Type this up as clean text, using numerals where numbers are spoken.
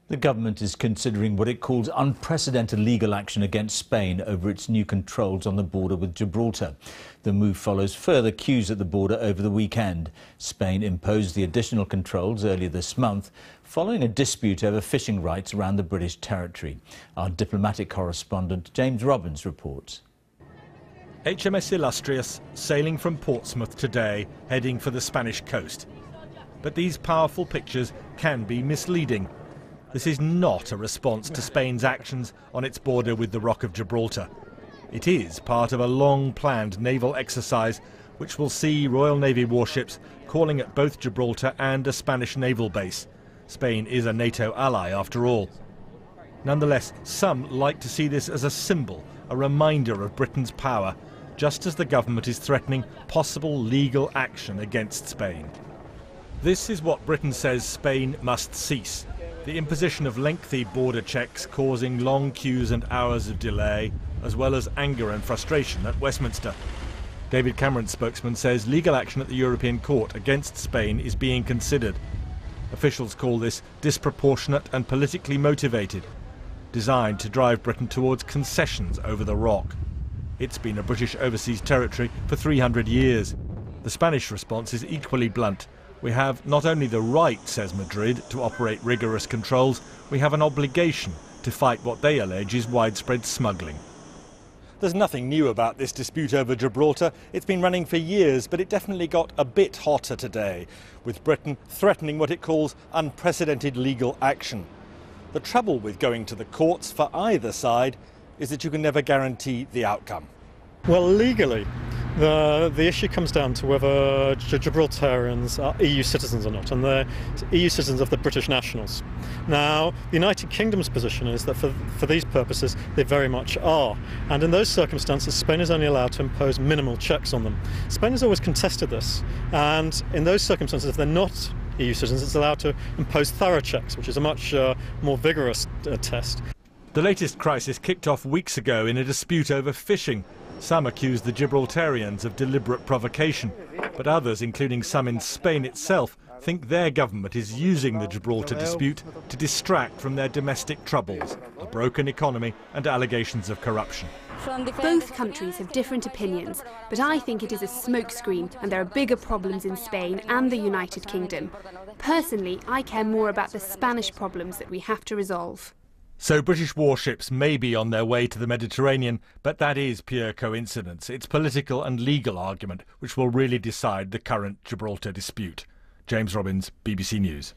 The government is considering what it calls unprecedented legal action against Spain over its new controls on the border with Gibraltar. The move follows further queues at the border over the weekend. Spain imposed the additional controls earlier this month following a dispute over fishing rights around the British territory. Our diplomatic correspondent James Robbins reports. HMS Illustrious sailing from Portsmouth today, heading for the Spanish coast. But these powerful pictures can be misleading. This is not a response to Spain's actions on its border with the Rock of Gibraltar. It is part of a long-planned naval exercise which will see Royal Navy warships calling at both Gibraltar and a Spanish naval base. Spain is a NATO ally after all. Nonetheless, some like to see this as a symbol, a reminder of Britain's power, just as the government is threatening possible legal action against Spain. This is what Britain says Spain must cease. The imposition of lengthy border checks causing long queues and hours of delay, as well as anger and frustration at Westminster. David Cameron's spokesman says legal action at the European Court against Spain is being considered. Officials call this disproportionate and politically motivated, designed to drive Britain towards concessions over the Rock. It's been a British overseas territory for 300 years. The Spanish response is equally blunt. We have not only the right, says Madrid, to operate rigorous controls, we have an obligation to fight what they allege is widespread smuggling. There's nothing new about this dispute over Gibraltar. It's been running for years, but it definitely got a bit hotter today, with Britain threatening what it calls unprecedented legal action. The trouble with going to the courts for either side is that you can never guarantee the outcome. Well, legally, the issue comes down to whether Gibraltarians are EU citizens or not, and they're EU citizens of the British nationals. Now, the United Kingdom's position is that for these purposes, they very much are. And in those circumstances, Spain is only allowed to impose minimal checks on them. Spain has always contested this, and in those circumstances, if they're not EU citizens, it's allowed to impose thorough checks, which is a much more vigorous test. The latest crisis kicked off weeks ago in a dispute over fishing. Some accuse the Gibraltarians of deliberate provocation, but others, including some in Spain itself, think their government is using the Gibraltar dispute to distract from their domestic troubles, a broken economy and allegations of corruption. Both countries have different opinions, but I think it is a smokescreen and there are bigger problems in Spain and the United Kingdom. Personally, I care more about the Spanish problems that we have to resolve. So British warships may be on their way to the Mediterranean, but that is pure coincidence. It's political and legal argument which will really decide the current Gibraltar dispute. James Robbins, BBC News.